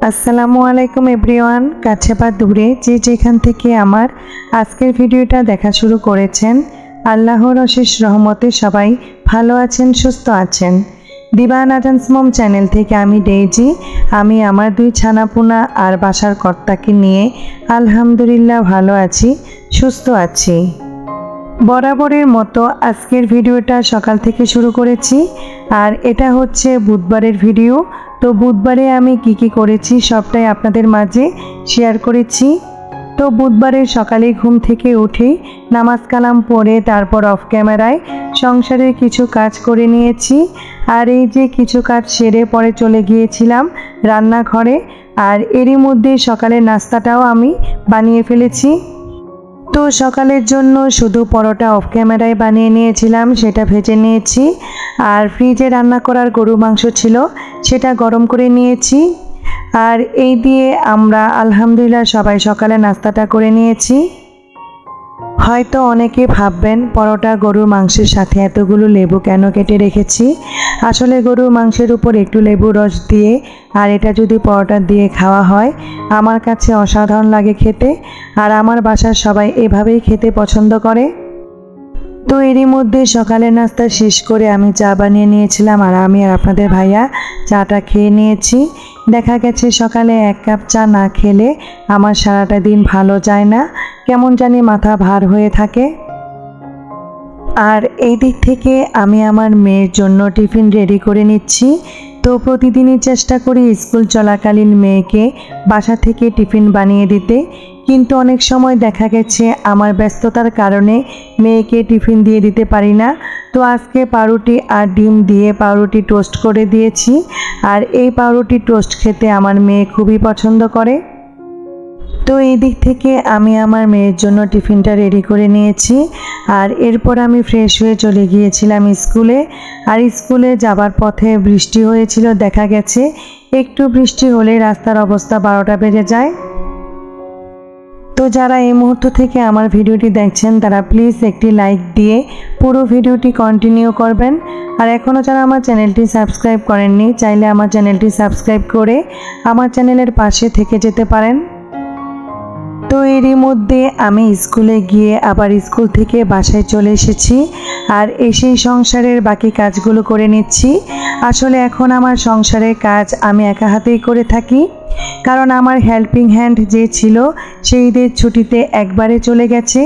আসসালামু আলাইকুম এভরিওয়ান, কাছে বা দূরে যে যেখান থেকে আমার আজকের ভিডিওটা দেখা শুরু করেছেন, আল্লাহর অশেষ রহমতে সবাই ভালো আছেন, সুস্থ আছেন। দিবা নাজান্স মম চ্যানেল থেকে আমি ডেইজি, আমি আমার দুই ছানাপোনা আর বাসার কর্তাকে নিয়ে আলহামদুলিল্লাহ ভালো আছি, সুস্থ আছি। বরাবরের মতো আজকের ভিডিওটা সকাল থেকে শুরু করেছি, আর এটা হচ্ছে বুধবারের ভিডিও। তো বুধবারে আমি কি করেছি সবটাই আপনাদের মাঝে শেয়ার করেছি। তো বুধবারের সকালে ঘুম থেকে উঠে নামাজ কালাম পড়ে তারপর অফ ক্যামেরায় সংসারের কিছু কাজ করে নিয়েছি। আর এই যে কিছু কাজ সেরে পরে চলে গিয়েছিলাম রান্নাঘরে, আর এরই মধ্যে সকালের নাস্তাটাও আমি বানিয়ে ফেলেছি। তো সকালের জন্য শুধু পরোটা অফ ক্যামেরায় বানিয়ে নিয়েছিলাম, সেটা ভেজে নিয়েছি। আর ফ্রিজে রান্না করার গরুর মাংস ছিল, সেটা গরম করে নিয়েছি। আর এই দিয়ে আমরা আলহামদুলিল্লাহ সবাই সকালে নাস্তাটা করে নিয়েছি। হয়তো অনেকে ভাববেন পরোটা গরুর মাংসের সাথে এতগুলো লেবু কেন কেটে রেখেছি। আসলে গরুর মাংসের উপর একটু লেবু রস দিয়ে আর এটা যদি পরোটা দিয়ে খাওয়া হয়, আমার কাছে অসাধারণ লাগে খেতে। আর আমার বাসার সবাই এভাবেই খেতে পছন্দ করে। তো এরই মধ্যে সকালের নাস্তা শেষ করে আমি চা বানিয়ে নিয়েছিলাম, আর আমি আর আপনাদের ভাইয়া চাটা খেয়ে নিয়েছি। দেখা গেছে সকালে এক কাপ চা না খেলে আমার সারাটা দিন ভালো যায় না, কেমন জানি মাথা ভার হয়ে থাকে। আর এই দিক থেকে আমি আমার মেয়ের জন্য টিফিন রেডি করে নিচ্ছি। তো প্রতিদিনই চেষ্টা করি স্কুল চলাকালীন মেয়েকে বাসা থেকে টিফিন বানিয়ে দিতে, কিন্তু অনেক সময় দেখা গেছে আমার ব্যস্ততার কারণে মেয়েকে টিফিন দিয়ে দিতে পারি না। তো আজকে পাউরুটি আর ডিম দিয়ে পাউরুটি টোস্ট করে দিয়েছি, আর এই পাউরুটি টোস্ট খেতে আমার মেয়ে খুবই পছন্দ করে। তো এই দিক থেকে আমি আমার মেয়ের জন্য টিফিনটা রেডি করে নিয়েছি। আর এরপর আমি ফ্রেশ হয়ে চলে গিয়েছিলাম স্কুলে। আর স্কুলে যাবার পথে বৃষ্টি হয়েছিল, দেখা গেছে একটু বৃষ্টি হলে রাস্তার অবস্থা 12টা বেজে যায়। তো যারা এই মুহূর্ত থেকে আমার ভিডিওটি দেখছেন তারা প্লিজ একটি লাইক দিয়ে পুরো ভিডিওটি কন্টিনিউ করবেন। আর এখনও যারা আমার চ্যানেলটি সাবস্ক্রাইব করেননি, চাইলে আমার চ্যানেলটি সাবস্ক্রাইব করে আমার চ্যানেলের পাশে থেকে যেতে পারেন। তো এরই মধ্যে আমি স্কুলে গিয়ে আবার স্কুল থেকে বাসায় চলে এসেছি, আর এসেই সংসারের বাকি কাজগুলো করে নিচ্ছি। আসলে এখন আমার সংসারের কাজ আমি একা হাতেই করে থাকি, কারণ আমার হেল্পিং হ্যান্ড যে ছিল সেই ঈদের ছুটিতে একবারে চলে গেছে।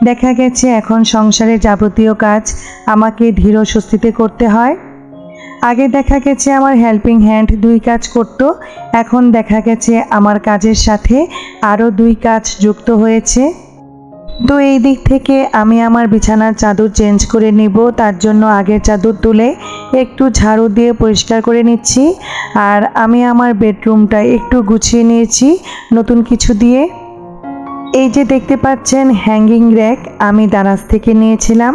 দেখা গেছে এখন সংসারের যাবতীয় কাজ আমাকে ধীর স্বস্তিতে করতে হয়। আগে দেখা গেছে আমার হেল্পিং হ্যান্ড 2 কাজ করত, এখন দেখা গেছে আমার কাজের সাথে আরও 2 কাজ যুক্ত হয়েছে। তো এই দিক থেকে আমি আমার বিছানার চাদর চেঞ্জ করে নিব, তার জন্য আগের চাদর তুলে একটু ঝাড়ু দিয়ে পরিষ্কার করে নিচ্ছি। আর আমি আমার বেডরুমটা একটু গুছিয়ে নিয়েছি নতুন কিছু দিয়ে। এই যে দেখতে পাচ্ছেন হ্যাঙ্গিং র্যাক আমি দারাজ থেকে নিয়েছিলাম,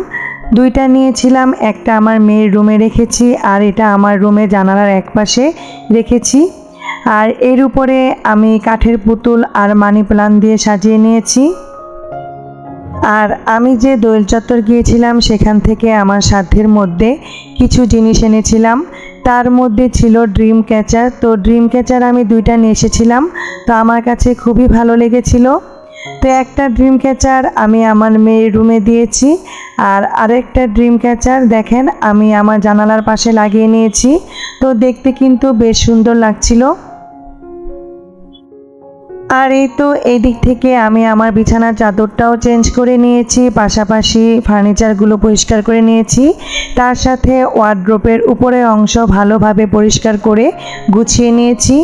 2টা নিয়েছিলাম। একটা আমার মেয়ের রুমে রেখেছি, আর এটা আমার রুমে জানালার একপাশে রেখেছি। আর এর উপরে আমি কাঠের পুতুল আর মানি প্লান্ট দিয়ে সাজিয়ে নিয়েছি। আর আমি যে দোয়েল চত্বর গিয়েছিলাম সেখান থেকে আমার সাধ্যের মধ্যে কিছু জিনিস এনেছিলাম, তার মধ্যে ছিল ড্রিম ক্যাচার। তো ড্রিম ক্যাচার আমি 2টা নিয়ে এসেছিলাম, তো আমার কাছে খুবই ভালো লেগেছিল। তো একটা ড্রিম ক্যাচার আমি আমার মেয়ের রুমে দিয়েছি, আর আরেকটা ড্রিম ক্যাচার দেখেন আমি আমার জানালার পাশে লাগিয়ে নিয়েছি। তো দেখতে কিন্তু বেশ সুন্দর লাগছিল। আর এই তো এই দিক থেকে আমি আমার বিছানার চাদরটাও চেঞ্জ করে নিয়েছি, পাশাপাশি ফার্নিচারগুলো পরিষ্কার করে নিয়েছি, তার সাথে ওয়ার্ড্রোবের উপরের অংশ ভালোভাবে পরিষ্কার করে গুছিয়ে নিয়েছি।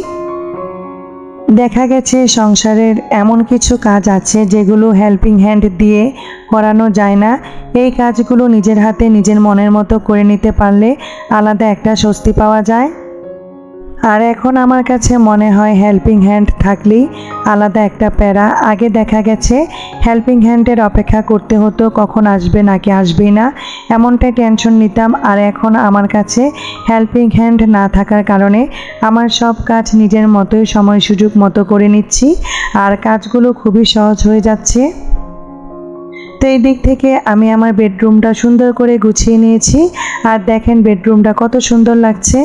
দেখা গেছে সংসারের এমন কিছু কাজ আছে যেগুলো হেল্পিং হ্যান্ড দিয়ে করানো যায় না। এই কাজগুলো নিজের হাতে নিজের মনের মতো করে নিতে পারলে আলাদা একটা স্বস্তি পাওয়া যায়। আর এখন আমার কাছে মনে হয় হেল্পিং হ্যান্ড থাকলেই আলাদা একটা প্যারা। আগে দেখা গেছে হেল্পিং হ্যান্ডের অপেক্ষা করতে হতো কখন আসবে নাকি আসবেই না, এমনটাই টেনশন নিতাম। আর এখন আমার কাছে হেল্পিং হ্যান্ড না থাকার কারণে আমার সব কাজ নিজের মতোই সময় সুযোগ মতো করে নিচ্ছি, আর কাজগুলো খুবই সহজ হয়ে যাচ্ছে। তো এই দিক থেকে আমি আমার বেডরুমটা সুন্দর করে গুছিয়ে নিয়েছি, আর দেখেন বেডরুমটা কত সুন্দর লাগছে।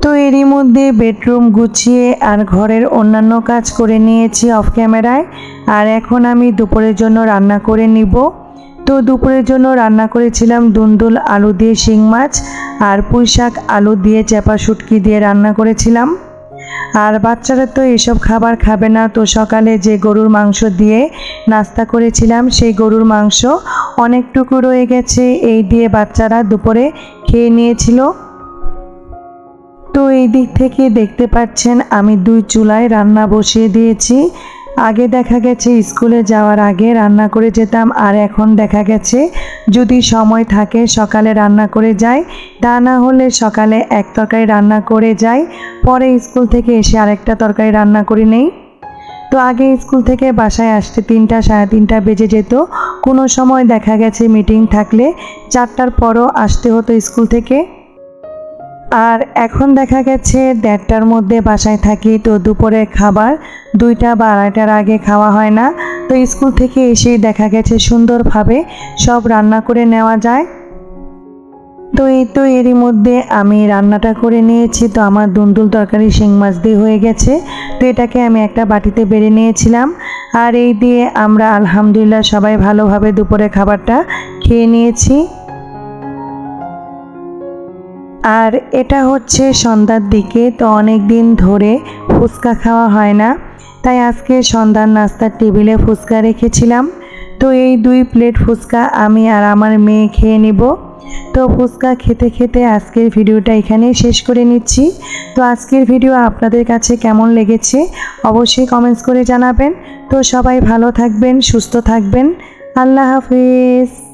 তো এরই মধ্যে বেডরুম গুছিয়ে আর ঘরের অন্যান্য কাজ করে নিয়েছি অফ ক্যামেরায়। আর এখন আমি দুপুরের জন্য রান্না করে নিব। তো দুপুরের জন্য রান্না করেছিলাম দুন্দুল আলু দিয়ে শিং মাছ আর পুঁই শাক আলু দিয়ে চাপা শুটকি দিয়ে রান্না করেছিলাম। আর বাচ্চারা তো এসব খাবার খাবে না, তো সকালে যে গরুর মাংস দিয়ে নাস্তা করেছিলাম সেই গরুর মাংস অনেকটুকু রয়ে গেছে, এই দিয়ে বাচ্চারা দুপুরে খেয়ে নিয়েছিল। তো এই দিক থেকে দেখতে পাচ্ছেন আমি 2 চুলায় রান্না বসিয়ে দিয়েছি। আগে দেখা গেছে স্কুলে যাওয়ার আগে রান্না করে যেতাম, আর এখন দেখা গেছে যদি সময় থাকে সকালে রান্না করে যাই, তা না হলে সকালে এক তরকারি রান্না করে যাই, পরে স্কুল থেকে এসে আরেকটা তরকারি রান্না করে নেই। তো আগে স্কুল থেকে বাসায় আসতে 3টা সাড়ে 3টা বেজে যেত, কোনো সময় দেখা গেছে মিটিং থাকলে 4টার পরও আসতে হতো স্কুল থেকে। আর এখন দেখা গেছে 1:30টার মধ্যে বাসায় থাকি, তো দুপুরের খাবার 2টা বা 2:30টার আগে খাওয়া হয় না। তো স্কুল থেকে এসেই দেখা গেছে সুন্দরভাবে সব রান্না করে নেওয়া যায়। তো এরই মধ্যে আমি রান্নাটা করে নিয়েছি। তো আমার দুন্দুল তরকারি শিং মাছ দিয়ে হয়ে গেছে, তো এটাকে আমি একটা বাটিতে বেড়ে নিয়েছিলাম। আর এই দিয়ে আমরা আলহামদুলিল্লাহ সবাই ভালোভাবে দুপুরে খাবারটা খেয়ে নিয়েছি। আর এটা হচ্ছে সন্ধ্যার দিকে, তো অনেক দিন ধরে ফুচকা খাওয়া হয় না, তাই আজকে সন্ধ্যার নাস্তার টেবিলে ফুচকা রেখেছিলাম। তো এই 2 প্লেট ফুচকা আমি আর আমার মেয়ে খেয়ে নিব। তো ফুচকা খেতে খেতে আজকের ভিডিওটা এখানেই শেষ করে নিচ্ছি। তো আজকের ভিডিও আপনাদের কাছে কেমন লেগেছে অবশ্যই কমেন্টস করে জানাবেন। তো সবাই ভালো থাকবেন, সুস্থ থাকবেন। আল্লাহ হাফেজ।